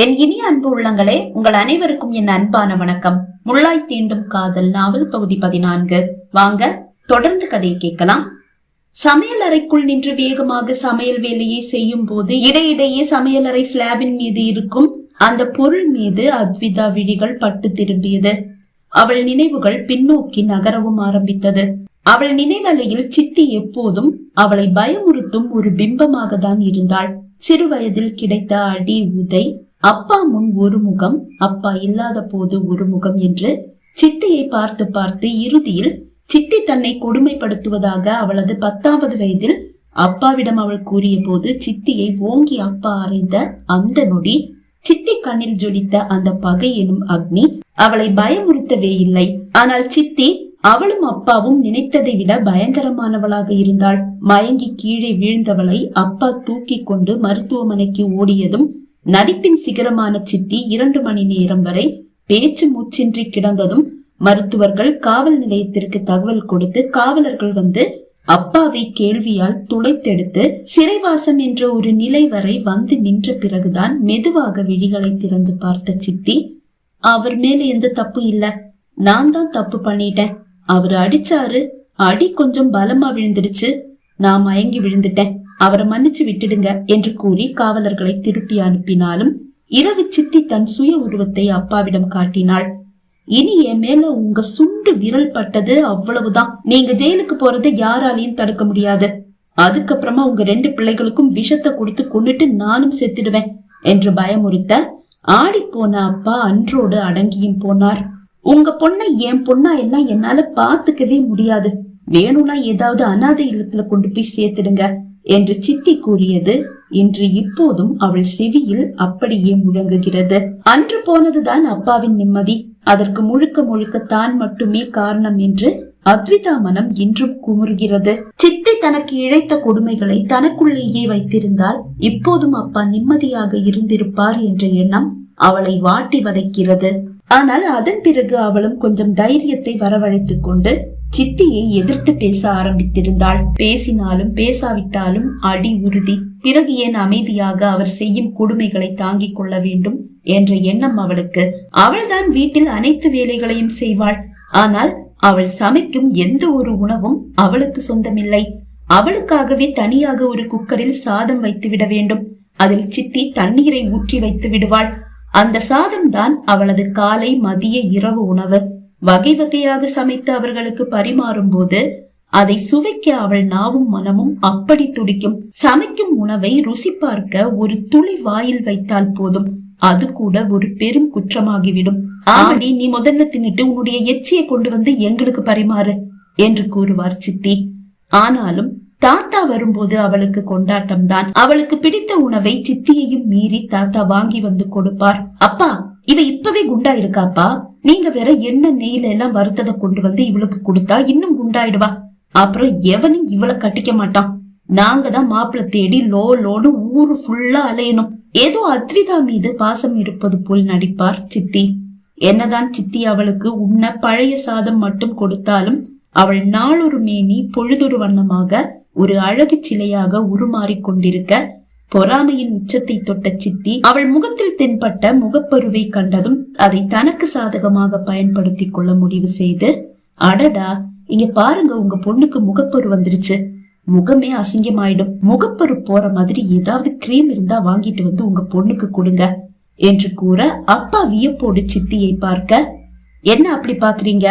என் இனிய அன்பு உள்ளங்களே, உங்கள் அனைவருக்கும் என் அன்பான வணக்கம். முள்ளாய் தீண்டும் காதல் நாவல் பகுதி 14. வாங்க தொடர்ந்து கதையை கேட்கலாம். சமையல் அறைக்குள் நின்று வேகமாக சமையல் வேலையை செய்யும் போது இடையிடையே சமையலறை ஸ்லாபின் மீது இருக்கும் அந்த பொருள் மீது அத்விதா விழிகள் பட்டு திரும்பியது. அவள் நினைவுகள் பின்னோக்கி நகரவும் ஆரம்பித்தது. அவள் நினைவலையில் சித்தி எப்போதும் அவளை பயமுறுத்தும் ஒரு பிம்பமாக தான் இருந்தாள். சிறு வயதில் கிடைத்த அடி உதை, அப்பா முன் ஒரு முகம், அப்பா இல்லாத போது ஒரு முகம் என்று சித்தியை பார்த்து பார்த்து இறுதியில் சித்தி தன்னை கொடுமைப்படுத்துவதாக அவளது 10வது வயதில் அப்பாவிடம் அவள் கூறிய போது சித்தியை ஓங்கி அப்பா அறைந்த அந்த நொடி சித்தி கண்ணில் ஜொலித்த அந்த பகை எனும் அக்னி அவளை பயமுறுத்தவே இல்லை. ஆனால் சித்தி அவளும் அப்பாவும் நினைத்ததை விட பயங்கரமானவளாக இருந்தாள். மயங்கி கீழே வீழ்ந்தவளை அப்பா தூக்கி கொண்டு மருத்துவமனைக்கு ஓடியதும் நடிப்பின் சிகரமான சித்தி 2 மணி நேரம் வரை பேச்சு மூச்சின்றி கிடந்ததும் மருத்துவர்கள் காவல் நிலையத்திற்கு தகவல் கொடுத்து காவலர்கள் வந்து அப்பாவை கேள்வியால் துளைத்தெடுத்து சிறைவாசம் என்ற ஒரு நிலை வரை வந்து நின்ற பிறகுதான் மெதுவாக விழிகளை திறந்து பார்த்த சித்தி, அவர் மேல எந்த தப்பு இல்ல, நான் தான் தப்பு பண்ணிட்டேன். அவரு அடிச்சாரு, அடி கொஞ்சம் பலமா விழுந்துடுச்சு, நான் மயங்கி விழுந்துட்டேன், அவரை மன்னிச்சு விட்டுடுங்க என்று கூறி காவலர்களை திருப்பி அனுப்பினாலும் இரவு சித்தி தன் சுய உருவத்தை அப்பாவிடம் காட்டினாள். இனி என் மேல உங்க சுண்டு விரல் பட்டது அவ்வளவுதான், நீங்க ஜெயிலுக்கு போறதை யாராலையும் தடுக்க முடியாது. அதுக்கப்புறமா உங்க 2 பிள்ளைகளுக்கும் விஷத்தை கொடுத்து கொண்டுட்டு நானும் செத்துடுவேன் என்று பயமுறுத்த ஆடி போன அப்பா அன்றோடு அடங்கியும் போனார். உங்க பொண்ணை என் பொண்ணா எல்லாம் என்னால பாத்துக்கவே முடியாது, வேணும்னா ஏதாவது அனாதை இல்லத்துல கொண்டு போய் சேர்த்துடுங்க என்று சித்தி கூறியது இன்று இப்போதும் அவள் செவியில் அப்படியே முழங்குகிறது. அன்று போனதுதான் அப்பாவின் நிம்மதி, அதற்கு முழுக்க முழுக்க தான் மட்டுமே காரணம் என்று அத்விதா மனம் இன்றும் குமுறுகிறது. சித்தி தனக்கு இழைத்த கொடுமைகளை தனக்குள்ளேயே வைத்திருந்தால் இப்போதும் அப்பா நிம்மதியாக இருந்திருப்பார் என்ற எண்ணம் அவளை வாட்டி வதைக்கிறது. ஆனால் அதன் பிறகு அவளும் கொஞ்சம் தைரியத்தை வரவழைத்துக் கொண்டு சித்தியை எதிர்த்து பேச ஆரம்பித்திருந்தாள். பேசினாலும் பேசாவிட்டாலும் அடி உறுதி. பிறகு ஏன் அமைதியாக அவர் செய்யும் கொடுமைகளை தாங்கிக் கொள்ள வேண்டும் என்ற எண்ணம் அவளுக்கு. அவள்தான் வீட்டில் அனைத்து வேலைகளையும் செய்வாள். ஆனால் அவள் சமைக்கும் எந்த ஒரு உணவும் அவளுக்கு சொந்தமில்லை. அவளுக்காகவே தனியாக ஒரு குக்கரில் சாதம் வைத்து விட வேண்டும். அதில் சித்தி தண்ணீரை ஊற்றி வைத்து விடுவாள். அந்த சாதம் தான் அவளது காலை மதிய இரவு உணவு. வகை வகையாக சமைத்து அவர்களுக்கு பரிமாறும் போது அதை சுவைக்க அவள் நாவும் மனமும் அப்படி துடிக்கும். சமைக்கும் உணவை ருசி பார்க்க ஒரு துளி வாயில் வைத்தால் போதும், அது கூட ஒரு பெரும் குற்றமாகிவிடும். ஆடி நீ முதல்ல தின்னுட்டு உன்னுடைய எச்சியை கொண்டு வந்து எங்களுக்கு பரிமாறு என்று கூறுவார் சித்தி. ஆனாலும் தாத்தா வரும்போது அவளுக்கு கொண்டாட்டம் தான். அவளுக்கு பிடித்த உணவை சித்தியையும் மீறி தாத்தா வாங்கி வந்து கொடுப்பார். அப்பா, இவ இப்பவே குண்டா இருக்காப்பா, நீங்க வேற எண்ணெய் நெய்ல எல்லாம் வறுத்ததை கொண்டு வந்து இவளுக்கு கொடுத்தா இன்னும் குண்டாயிடுவா, அப்புறம் எவனும் இவளை கட்டிக்க மாட்டான், நாங்க தான் மாப்பிள்ள தேடி லோன்னு ஊரு ஃபுல்லா அலையணும். ஏதோ அத்விதா மீது பாசம் இருப்பது போல் நடிப்பார் சித்தி. என்னதான் சித்தி அவளுக்கு உண்ண பழைய சாதம் மட்டும் கொடுத்தாலும் அவள் நாளொரு மேனி பொழுதொரு வண்ணமாக ஒரு அழகு சிலையாக உருமாறிக் கொண்டிருக்க பொறாமையின் உச்சத்தை தொட்ட சித்தி அவள் முகத்தில் தென்பட்ட முகப்பருவை கண்டதும் அதை தனக்கு சாதகமாக பயன்படுத்தி கொள்ள முடிவு செய்து, அடடா, இங்க பாருங்க, உங்க பொண்ணுக்கு முகப்பரு வந்துருச்சு, முகமே அசிங்கமாயிடும், முகப்பரு போற மாதிரி ஏதாவது கிரீம் இருந்தா வாங்கிட்டு வந்து உங்க பொண்ணுக்கு கொடுங்க என்று கூற அப்பா வியப்போடு சித்தியை பார்க்க, என்ன அப்படி பாக்குறீங்க,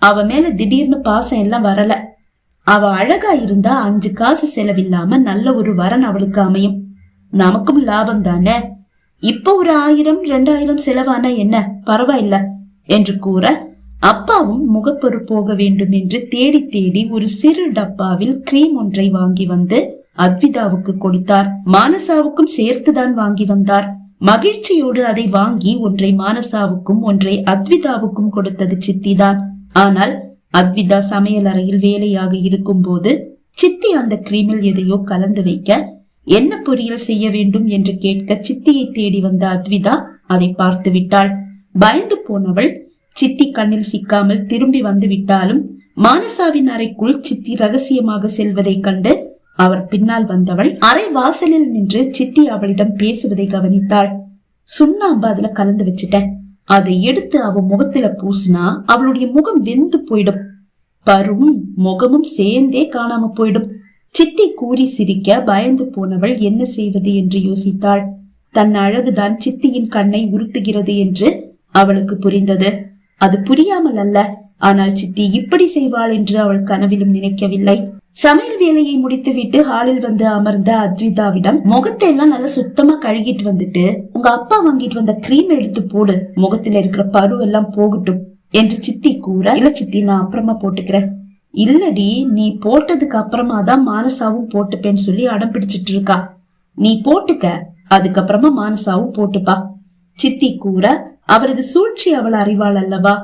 அவ மேல திடீர்னு பாசம் எல்லாம் வரல, அவ அழகா இருந்தா 5 காசு செலவில்லாம நல்ல ஒரு வரன் அவளுக்கு அமையும், நமக்கும் லாபம் தானே, இப்ப ஒரு 1000-2000 செலவானா என்ன, பரவாயில்ல என்று கூற அப்பாவும் முகப்பரு போக வேண்டும் என்று தேடி தேடி ஒரு சிறு டப்பாவில் கிரீம் ஒன்றை வாங்கி வந்து அத்விதாவுக்கு கொடுத்தார். மானசாவுக்கும் சேர்த்துதான் வாங்கி வந்தார். மகிழ்ச்சியோடு அதை வாங்கி ஒன்றை மானசாவுக்கும் ஒன்றை அத்விதாவுக்கும் கொடுத்தது சித்திதான். ஆனால் அத்விதா சமையல் அறையில் வேலையாக இருக்கும் போது சித்தி அந்த கிரீமில் எதையோ கலந்து வைக்க என்ன பொரியல் செய்ய வேண்டும் என்று கேட்க சித்தியை தேடி வந்த அத்விதா அதை பார்த்து விட்டாள். பயந்து போனவள் சித்தி கண்ணில் சிக்காமல் திரும்பி வந்து விட்டாலும் மானசாவின் அறைக்குள் சித்தி ரகசியமாக செல்வதை கண்டு அவர் பின்னால் வந்தவள் அறை வாசலில் நின்று சித்தி அவளிடம் பேசுவதை கவனித்தாள். சுண்ணாம்பு அதுல கலந்து வச்சுட்டேன். அதை எடுத்து அவ முகத்துல பூசினா அவளுடைய முகம் வெந்து போயிடும். பருவும் முகமும் சேர்ந்தே காணாம போயிடும். சித்தி கூறி சிரிக்க பயந்து போனவள் என்ன செய்வது என்று யோசித்தாள். தன் அழகுதான் சித்தியின் கண்ணை உறுத்துகிறது என்று அவளுக்கு புரிந்தது. அது புரியாமல் அல்ல, ஆனால் சித்தி இப்படி செய்வாள் என்று அவள் கனவிலும் நினைக்கவில்லை. சமையல் வேலையை முடித்துவிட்டு ஹாலில் வந்து அமர்ந்த அத்விதாவிடம், முகத்தை எல்லாம் நல்லா சுத்தமா கழுகிட்டு வந்துட்டு உங்க அப்பா வாங்கிட்டு வந்த கிரீம் எடுத்து போடு, முகத்துல இருக்கிற பரு எல்லாம் போகட்டும் என்று சித்தி கூற, இல்ல சித்தி நான் அப்புறமா போட்டுக்கிறேன். இல்லடி, நீ போட்டதுக்கு அப்புறமா தான் மானசாவும் போட்டுப்பேன்னு சொல்லி அடம் பிடிச்சிட்டு இருக்கா. நீ போட்டுக்க, அதுக்கப்புறமா மானசாவும் போட்டுப்பா சித்தி கூற, அவரது சூழ்ச்சி அவள் அறிவாள் அல்லவா.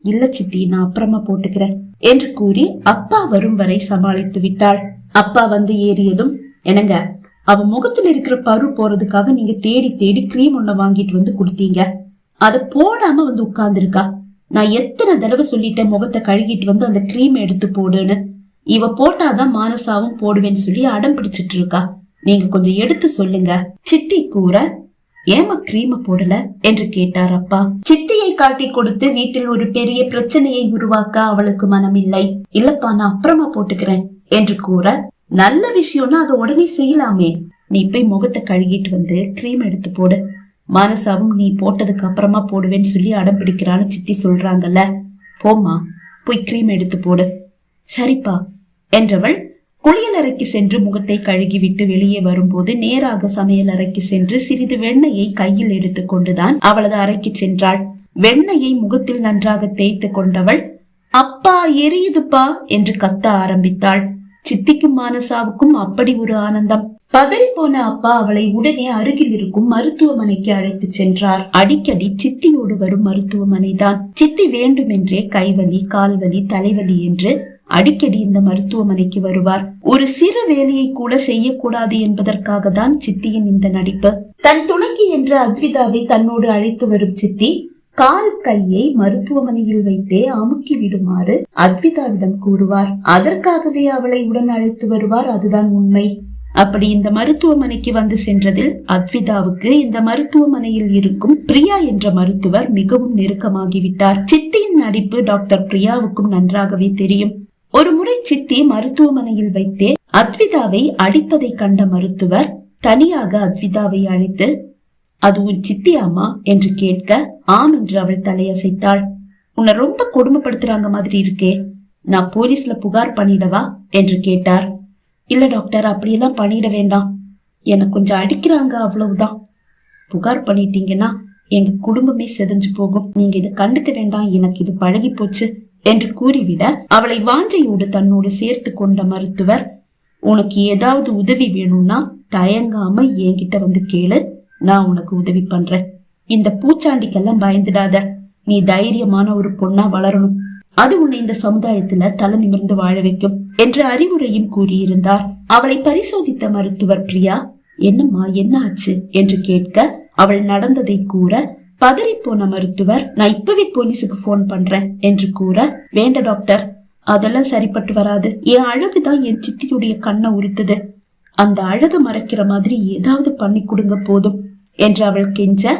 இல்ல சித்தி நான் அப்புறமா போட்டுக்கிறேன் என்று கூறி அப்பா வரும் வரை சமாளித்து விட்டாள். அப்பா வந்து ஏறியதும், என்னங்க அவ முகத்துல இருக்கிற பரு போறதுக்காக நீங்க தேடி தேடி கிரீம் ஒண்ண வாங்கிட்டு வந்து குடுத்தீங்க, அத போடாம வந்து உட்கார்ந்துருக்கா. நான் எத்தனை தடவை சொல்லிட்டேன் முகத்தை கழுகிட்டு வந்து அந்த கிரீம் எடுத்து போடுன்னு. இவ போட்டாதான் மானசாவும் போடுவேன்னு சொல்லி அடம் பிடிச்சிட்டு இருக்கா. நீங்க கொஞ்சம் எடுத்து சொல்லுங்க சித்தி கூற, ஏமா கிரீம போடல என்று கேட்டார் அப்பா. சித்தியை காட்டி கொடுத்து வீட்டில் ஒரு பெரிய பிரச்சனையை உருவாக்க அவளுக்கு மனமில்லை. இல்லப்பா நான் அப்புறமா போட்டுக்கிறேன் என்று கூற, நல்ல விஷயம்னா அதை உடனே செய்யலாமே. நீ போய் முகத்தை கழுகிட்டு வந்து கிரீம் எடுத்து போடு, மானசாவும் நீ போட்டதுக்கு அப்புறமா போடுவேன்னு சொல்லி அடம் பிடிக்கிறான்னு சித்தி சொல்றாங்கல்ல, போமா போய் கிரீம் எடுத்து போடு. சரிப்பா என்றவள் குளியல் அறைக்கு சென்று முகத்தை கழுகிவிட்டு வெளியே வரும்போது நேராக சமையல் அறைக்கு சென்று சிறிது வெண்ணெயை கையில் எடுத்துக் கொண்டுதான் அவளது அறைக்கு சென்றாள். வெண்ணெயை முகத்தில் நன்றாக தேய்த்து கொண்டவள், அப்பா எரியுதுப்பா என்று கத்த ஆரம்பித்தாள். சித்திக்கும் மானசாவுக்கும் அப்படி ஒரு ஆனந்தம். பதறி போன அப்பா அவளை உடனே அருகில் இருக்கும் மருத்துவமனைக்கு அழைத்து சென்றார். அடிக்கடி சித்தியோடு வரும் மருத்துவமனை தான். சித்தி வேண்டுமென்றே கைவலி, கால்வலி, தலைவலி என்று அடிக்கடி இந்த மருத்துவமனைக்கு வருவார். ஒரு சிறு வேலையை கூட செய்யக்கூடாது என்பதற்காக தான் சித்தியின் இந்த நடிப்பு. தன் துணைக்கு என்று அத்விதாவை தன்னோடு அழைத்து வரும் சித்தி கால் கையை மருத்துவமனையில் வைத்தே அமுக்கி விடுமாறு அத்விதாவிடம் கூறுவார். அதற்காகவே அவளை உடன் அழைத்து வருவார். அதுதான் உண்மை. அப்படி இந்த மருத்துவமனைக்கு வந்து சென்றதில் அத்விதாவுக்கு இந்த மருத்துவமனையில் இருக்கும் பிரியா என்ற மருத்துவர் மிகவும் நெருக்கமாகிவிட்டார். சித்தியின் நடிப்பு டாக்டர் பிரியாவுக்கும் நன்றாகவே தெரியும். ஒரு முறை சித்தி மருத்துவமனையில் வைத்தே அத்விதாவை அடிப்பதை கண்ட மருத்துவர் தனியாக அத்விதாவை அழைத்து, அது உன் சித்தியாமா என்று கேட்க, ஆம் என்று அவள் தலையசைத்தாள். உன்னை ரொம்ப கொடுமைப்படுத்துறாங்க மாதிரி இருக்கே, நான் போலீஸ்ல புகார் பண்ணிடவா என்று கேட்டார். இல்ல டாக்டர், அப்படியெல்லாம் பண்ணிட வேண்டாம், எனக்கு கொஞ்சம் அடிக்கிறாங்க அவ்வளவுதான். புகார் பண்ணிட்டீங்கன்னா எங்க குடும்பமே செதஞ்சு போகும், நீங்க இதை கண்டுக்க வேண்டாம், எனக்கு இது பழகி போச்சு என்று கூறிவிட அவளை வாஞ்சையோடு தன்னோடு சேர்த்து கொண்ட மருத்துவர், உனக்கு ஏதாவது உதவி வேணும்னா தயங்காம என்கிட்ட வந்து கேளு, நான் உனக்கு உதவி பண்றேன். இந்த பூச்சாண்டிக்கெல்லாம் பயந்துடாத, நீ தைரியமான ஒரு பொண்ணா வளரணும், அது உன்னை இந்த சமுதாயத்துல தலை நிமிர்ந்து வாழ வைக்கும் என்ற அறிவுரையும் கூறியிருந்தார். அவளை பரிசோதித்த மருத்துவர் பிரியா, என்னம்மா என்ன ஆச்சு என்று கேட்க அவள் நடந்ததை கூற, பதறி போன மருத்துவர், நான் இப்பவே போலீஸுக்கு போன் பண்றேன் என்று கூற, வேண்ட டாக்டர், அதெல்லாம் சரிப்பட்டு வராது, என் அழகுதான் என் சித்தியுடைய கண்ணை உறுத்துது, அந்த அழகு மறைக்கிற மாதிரி ஏதாவது பண்ணி கொடுங்க போதும் என்று அவள் கெஞ்ச,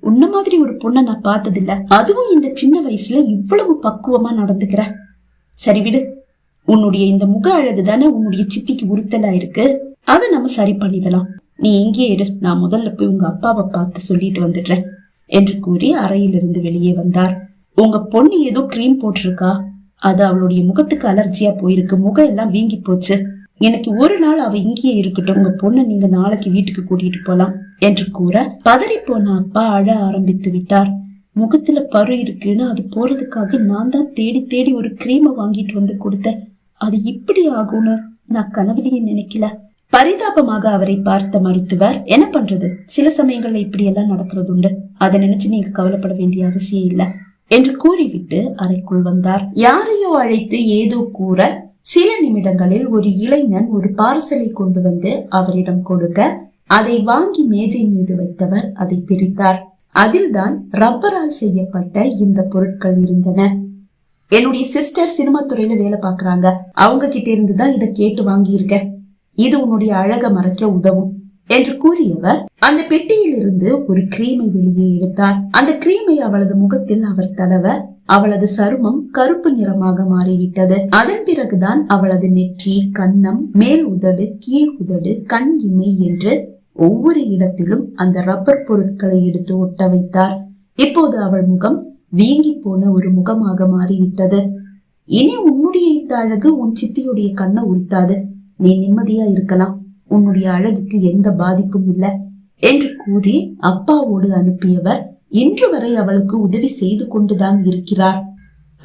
உன்ன மாதிரி ஒரு பொண்ணை நான் பார்த்ததில்ல, அதுவும் இந்த சின்ன வயசுல இவ்வளவு பக்குவமா நடந்துக்கிற, சரி விடு, உன்னுடைய இந்த முக அழகு தானே உன்னுடைய சித்திக்கு உறுத்தலா இருக்கு, அதை நம்ம சரி பண்ணிடலாம், நீ இங்கே இரு, நான் முதல்ல போய் உங்க அப்பாவை பார்த்து சொல்லிட்டு வந்துடுறேன் என்று கூறி அறையிலிருந்து வெளியே வந்தார். உங்க பொண்ணு ஏதோ கிரீம் போட்டிருக்கா, அது அவளுடைய முகத்துக்கு அலர்ஜியா போயிருக்கு, முகம் எல்லாம் வீங்கி போச்சு, எனக்கு ஒரு நாள் அவ இங்கேயே இருக்கட்டும், உங்க பொண்ணு நீங்க நாளைக்கு வீட்டுக்கு கூட்டிட்டு போலாம் என்று கூற, பதறி போன அப்பா அழ ஆரம்பித்து விட்டார். முகத்துல பரு இருக்குன்னு அது போறதுக்காக நான் தான் தேடி தேடி ஒரு கிரீமை வாங்கிட்டு வந்து கொடுத்தேன், அது இப்படி ஆகும்னு நான் கனவுலையும் நினைக்கல. பரிதாபமாக அவரை பார்த்த மருத்துவர், என்ன பண்றது, சில சமயங்கள்ல இப்படி எல்லாம் நடக்கிறது உண்டு, அதை நினைச்சு நீங்க கவலைப்பட வேண்டிய அவசியம் இல்ல என்று கூறிவிட்டு அறைக்குள் வந்தார். யாரையோ அழைத்து ஏதோ கூற சில நிமிடங்களில் ஒரு இளைஞன் ஒரு பார்சலை கொண்டு வந்து அவரிடம் கொடுக்க, அதை வாங்கி மேஜை மீது வைத்தவர் அதை பிரித்தார். அதில்தான் ரப்பரால் செய்யப்பட்ட இந்த பொருட்கள் இருந்தன. என்னுடைய சிஸ்டர் சினிமா துறையில வேலை பாக்குறாங்க, அவங்க கிட்ட இருந்துதான் இதை கேட்டு வாங்கி இருக்கேன், இது உன்னுடைய அழக மறைக்க உதவும் என்று கூறியவர் அந்த பெட்டியில் இருந்து ஒரு கிரீமை வெளியே எடுத்தார். அந்த கிரீமை அவளது முகத்தில் அவர் தடவ அவளது சருமம் கருப்பு நிறமாக மாறிவிட்டது. அதன் பிறகுதான் அவளது நெற்றி, கன்னம், மேல் உதடு, கீழ் உதடு, கண் இமை என்று ஒவ்வொரு இடத்திலும் அந்த ரப்பர் பொருட்களை எடுத்து ஒட்ட வைத்தார். இப்போது அவள் முகம் வீங்கி போன ஒரு முகமாக மாறிவிட்டது. இனி உன்னுடைய இந்த அழகு உன் சித்தியுடைய கண்ணை உரித்தாது, நீ நிம்மதியா இருக்கலாம், உன்னுடைய அழகுக்கு எந்த பாதிப்பும் இல்லை என்று கூறி அப்பாவோடு அனுப்பியவர் இன்று வரை அவளுக்கு உதவி செய்து கொண்டுதான் இருக்கிறார்.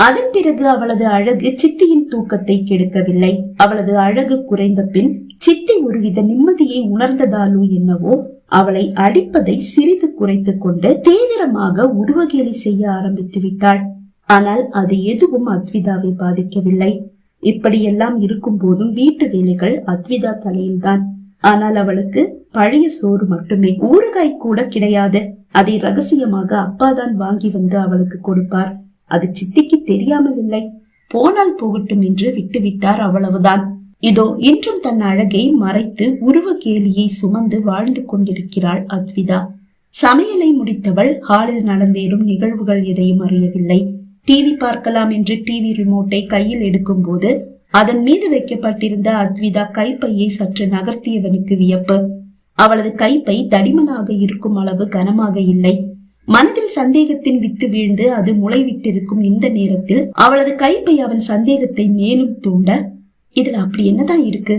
அதன் பிறகு அவளது அழகு சித்தியின் தூக்கத்தை கெடுக்கவில்லை. அவளது அழகு குறைந்த பின் சித்தி ஒருவித நிம்மதியை உணர்ந்ததாலோ என்னவோ அவளை அடிப்பதை சிறிது குறைத்து கொண்டு தீவிரமாக உருவகேலி செய்ய ஆரம்பித்து விட்டாள். ஆனால் அது எதுவும் அத்விதாவை பாதிக்கவில்லை. இப்படியெல்லாம் இருக்கும் போதும் வீட்டு வேலைகள் அத்விதா தலையில்தான். ஆனால் அவளுக்கு பழைய சோறு மட்டுமே, ஊறுகாய் கூட கிடையாது. அதை ரகசியமாக அப்பாதான் வாங்கி வந்து அவளுக்கு கொடுப்பார். அது சித்திக்கு தெரியாமல் இல்லை. போனால் போகட்டும் என்று விட்டுவிட்டார், அவ்வளவுதான். இதோ இன்றும் தன் அழகை மறைத்து உருவ கேலியை சுமந்து வாழ்ந்து கொண்டிருக்கிறாள் அத்விதா. சமையலை முடித்தவள் ஹாலில் நடந்தேறும் நிகழ்வுகள் எதையும் அறியவில்லை. டிவி பார்க்கலாம் என்று டிவி ரிமோட்டை கையில் எடுக்கும் போது அதன் மீது வைக்கப்பட்டிருந்த அத்விதா கைப்பையை சற்று நகர்த்தியவனுக்கு வியப்பு. அவளது கைப்பை தடிமனாக இருக்கும் அளவு கனமாக இல்லை. மனதில் சந்தேகத்தின் வித்து வீழ்ந்து அது முளைவிட்டிருக்கும் இந்த நேரத்தில் அவளது கைப்பை அவன் சந்தேகத்தை மேலும் தூண்ட, இதுல அப்படி என்னதான் இருக்கு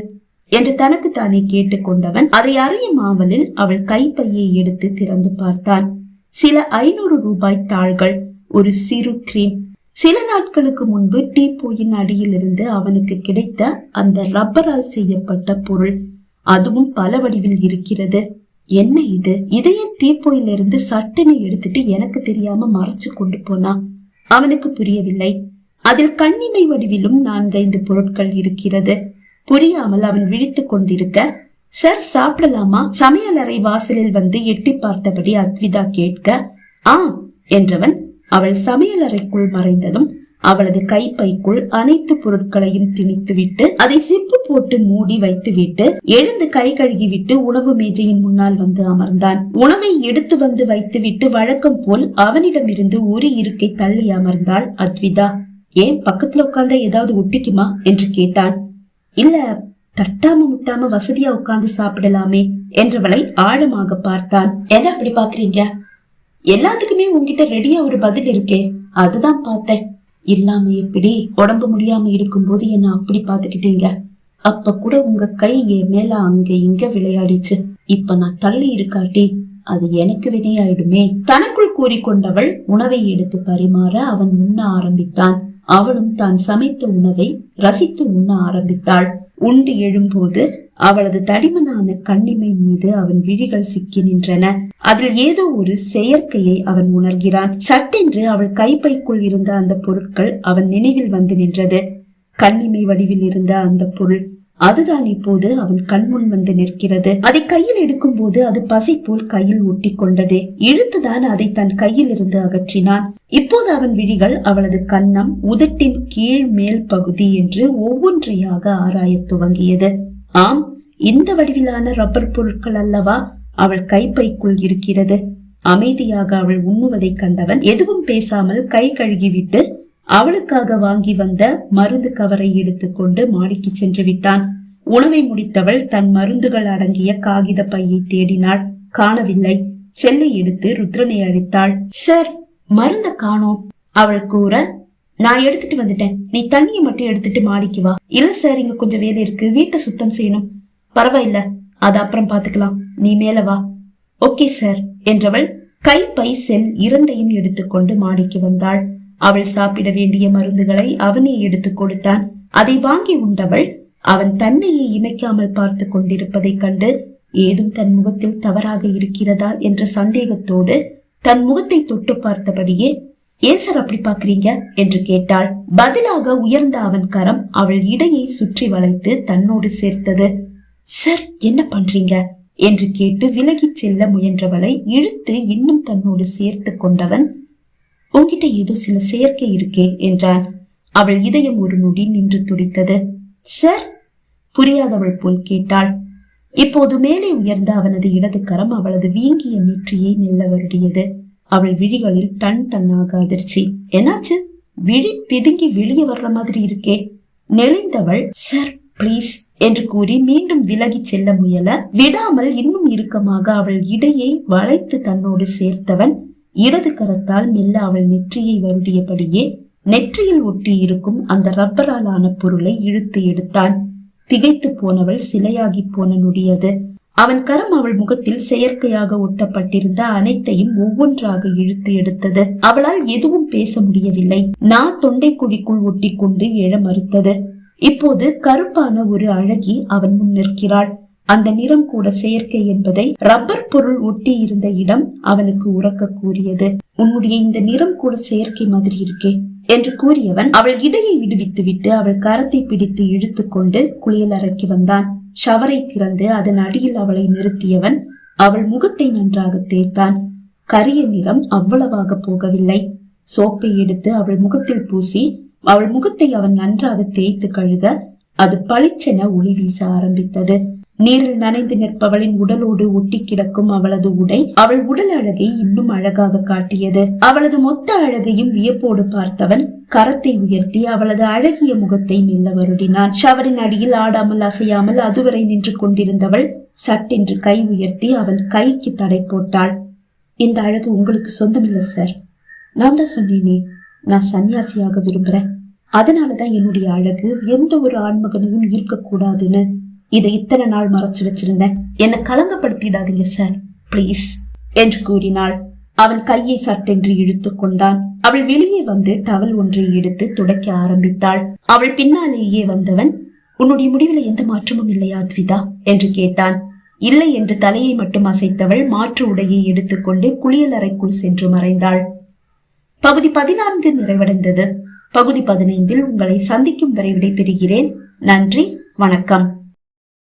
என்று தனக்கு தானே கேட்டுக்கொண்டவன் அதை அறியும் ஆவலில் அவள் கைப்பையை எடுத்து திறந்து பார்த்தான். சில 500 ரூபாய் தாள்கள், ஒரு சிறு கிரீம். சில நாட்களுக்கு முன்பு டீப்போயின் அடியில் இருந்து அவனுக்கு கிடைத்த அந்த ரப்பரால் செய்யப்பட்ட பொருள், அதுவும் பல வடிவில் இருக்கிறது. என்ன இது? இதைய டீப்போயில இருந்து சட்டனை எடுத்துட்டு எனக்கு தெரியாம மறைச்சு கொண்டு போனா? அவனுக்கு புரியவில்லை. அதில் கண்ணிமை வடிவிலும் 4-5 பொருட்கள் இருக்கிறது. புரியாமல் அவன் விழித்துக் கொண்டிருக்க, சார் சாப்பிடலாமா? சமையலறை வாசலில் வந்து எட்டி பார்த்தபடி அத்விதா கேட்க, ஆம் என்றவன் அவள் சமையலறைக்குள் மறைந்ததும் அவளது கைப்பைக்குள் அனைத்து பொருட்களையும் திணித்துவிட்டு அதை சிப்பு போட்டு மூடி வைத்துவிட்டு எழுந்து கை கழுகி விட்டு உணவு மேஜையின் முன்னால் வந்து அமர்ந்தான். உணவை எடுத்து வந்து வைத்துவிட்டு வழக்கம் போல் அவனிடமிருந்து ஒரு இருக்கை தள்ளி அமர்ந்தாள் அத்விதா. ஏன் பக்கத்துல உட்கார்ந்த ஏதாவது ஒட்டிக்குமா என்று கேட்டான். இல்ல, தட்டாம முட்டாம வசதியா உட்கார்ந்து சாப்பிடலாமே என்றவளை ஆழமாக பார்த்தான். என்ன அப்படி பாக்குறீங்க? எல்லாத்துக்குமே உங்ககிட்ட ரெடியா ஒரு பதில் இருக்கே, அதுதான் பார்த்தேன். இல்லாம எப்படி? உடம்பு முடியாம இருக்கும் போது என்ன அப்படி பாத்துக்கிட்டீங்க? அப்ப கூட உங்க கை என் மேல அங்க இங்க விளையாடிச்சு. இப்ப நான் தள்ளி இருக்காட்டி அது எனக்கு வினையாயிடுமே. தனக்குள் கூறிக்கொண்டவள் உணவை எடுத்து பரிமாற அவன் உண்ண ஆரம்பித்தான். அவளும் தான் சமைத்த உணவை ரசித்து உண்ண ஆரம்பித்தாள். உண்டு எழும்போது அவளது தடிமனான கண்ணிமை மீது அவன் விழிகள் சிக்கி நின்றன. அதில் ஏதோ ஒரு செயற்கையை அவன் உணர்கிறான். சட்டென்று அவள் கைப்பைக்குள் இருந்த அந்த பொருட்கள் அவன் நினைவில் வந்து நின்றது. கண்ணிமை வடிவில் இருந்த அந்த பொருள், அதுதான் இப்போது அவன் கண்முன் வந்து நிற்கிறது. அதை கையில் எடுக்கும் போது அது பசை போல் கையில் ஒட்டி கொண்டது. இழுத்துதான் அதை தன் கையில் இருந்து அகற்றினான். இப்போது அவன் விழிகள் அவளது கன்னம், உதட்டின் கீழ் மேல் பகுதி என்று ஒவ்வொன்றையாக ஆராய துவங்கியது. ஆம், இந்த வடிவிலான ரப்பர் பொருட்கள் அல்லவா அவள் கைப்பைக்குள் இருக்கிறது. அமைதியாக அவள் உண்ணுவதை கண்டவன் எதுவும் பேசாமல் கை கழுகிவிட்டு அவளுக்காக வாங்கி வந்த மருந்து கவரை எடுத்துக்கொண்டு மாடிக்கு சென்று விட்டான். உணவை முடித்தவள் தன் மருந்துகள் அடங்கிய காகித பையை தேடினாள். காணவில்லை. செல்லை எடுத்து ருத்ரனை அழைத்தாள். சார், மருந்த காணோம் அவள் கூற, நான் எடுத்துட்டு வந்துட்டேன், நீ தண்ணியை மட்டும் எடுத்துட்டு மாடிக்கு வா. இல்ல சார், இங்க கொஞ்சம் வேலை இருக்கு, வீட்டை சுத்தம் செய்யணும். பரவாயில்ல, அது அப்புறம் பாத்துக்கலாம், நீ மேல வா. ஓகே சார் என்றவள் கைப்பை செல் இரண்டையும் எடுத்துக்கொண்டு மாடிக்கு வந்தாள். அவள் சாப்பிட வேண்டிய மருந்துகளை அவனே எடுத்து கொடுத்தான். அதை வாங்கி உண்டவள் அவன் தன்னையே இமைக்காமல் பார்த்து கொண்டிருப்பதை கண்டு ஏதும் தன் முகத்தில் தவறாக இருக்கிறதா என்ற சந்தேகத்தோடு தன் முகத்தை தொட்டு பார்த்தபடியே, ஏன் சார் அப்படி பாக்குறீங்க என்று கேட்டாள். பதிலாக உயர்ந்த அவன் கரம் அவள் இடையை சுற்றி வளைத்து தன்னோடு சேர்த்தது. சார், என்ன பண்றீங்க என்று கேட்டு விலகிச் செல்ல முயன்றவளை இழுத்து இன்னும் தன்னோடு சேர்த்து கொண்டவன், உன்கிட்ட ஏதோ சில செயற்கை இருக்கே என்றான். அவள் இதயம் ஒரு நொடி நின்று துடித்தது. சார், புரியாதவள் போல் கேட்டாள். இப்போது மேலே உயர்ந்த அவனது இடது கரம் அவளது வீங்கிய நெற்றியை மெல்ல வருடியது. அவள் விழிகளில் டன் டன்னாக அதிர்ச்சி. என்னாச்சு? விழி பிதுங்கி வெளியே வர்ற மாதிரி இருக்கே. நெளிந்தவள் சார் பிளீஸ் என்று கூறி மீண்டும் விலகி செல்ல முயல விடாமல் இன்னும் இறுக்கமாக அவள் இடையை வளைத்து தன்னோடு சேர்த்தவன் இடது கரத்தால் மெல்ல அவள் நெற்றியை வருடியபடியே நெற்றியில் ஒட்டி இருக்கும் அந்த ரப்பரால் ஆன பொருளை இழுத்து எடுத்தான். திகைத்து போனவள் சிலையாகி போன நொடியது. அவன் கரம் அவள் முகத்தில் செயற்கையாக ஒட்டப்பட்டிருந்த அனைத்தையும் ஒவ்வொன்றாக இழுத்து எடுத்தது. அவளால் எதுவும் பேச முடியவில்லை. தொண்டை குழிக்குள் ஒட்டி கொண்டு எழ மறுத்தது. இப்போது கருப்பான ஒரு அழகி அவன் முன் நிற்கிறாள். அந்த நிறம் கூட செயற்கை என்பதை ரப்பர் பொருள் ஒட்டி இருந்த இடம் அவனுக்கு உறக்க கூறியது. உன்னுடைய இந்த நிறம் கூட செயற்கை மாதிரி இருக்கே என்று கூறியவன் அவள் இடையை விடுவித்து விட்டு அவள் கரத்தை பிடித்து இழுத்து கொண்டு குளியல் அறைக்கு வந்தான். ஷவரை திறந்து அதன் அடியில் அவளை நிறுத்தியவன் அவள் முகத்தை நன்றாக தேய்த்தான். கரிய நிறம் அவ்வளவாக போகவில்லை. சோப்பை எடுத்து அவள் முகத்தில் பூசி அவள் முகத்தை அவன் நன்றாக தேய்த்து கழுக அது பளிச்சென ஒளி வீச ஆரம்பித்தது. நீரில் நனைந்து நிற்பவளின் உடலோடு ஒட்டி கிடக்கும் அவளது உடை அவள் உடல் அழகை இன்னும் அழகாக காட்டியது. அவளது மொத்த அழகையும் வியப்போடு பார்த்தவன் கரத்தை உயர்த்தி அவளது அழகிய முகத்தை மெல்ல வருடினான். ஷவரின் அடியில் ஆடாமல் அசையாமல் அதுவரை நின்று கொண்டிருந்தவள் சட்டென்று கை உயர்த்தி அவன் கைக்கு தடை போட்டாள். இந்த அழகு உங்களுக்கு சொந்தமில்லை சார். நான் தான் சொன்னேனே, நான் சன்னியாசியாக விரும்புறேன். அதனாலதான் என்னுடைய அழகு எந்த ஒரு ஆண்மகனையும் ஈர்க்கக்கூடாதுன்னு இதை இத்தனை நாள் மறைச்சு வச்சிருந்தேன். என்னை கலங்கப்படுத்திடாதீங்க சார் பிளீஸ் என்று கூறினாள். அவன் கையை சட்டென்று இழுத்து கொண்டான். அவள் வெளியே வந்து டவல் ஒன்றை எடுத்து துடைக்க ஆரம்பித்தாள். அவள் பின்னாலேயே வந்தவன் உன்னுடைய முடிவுல எந்த மாற்றமும் இல்லையா அத்விதா என்று கேட்டான். இல்லை என்று தலையை மட்டும் அசைத்தவள் மாற்று உடையை எடுத்துக்கொண்டு குளியல் அறைக்குள் சென்று மறைந்தாள். பகுதி 14 நிறைவடைந்தது. பகுதி 15 உங்களை சந்திக்கும் வரை விடைபெறுகிறேன். நன்றி, வணக்கம்.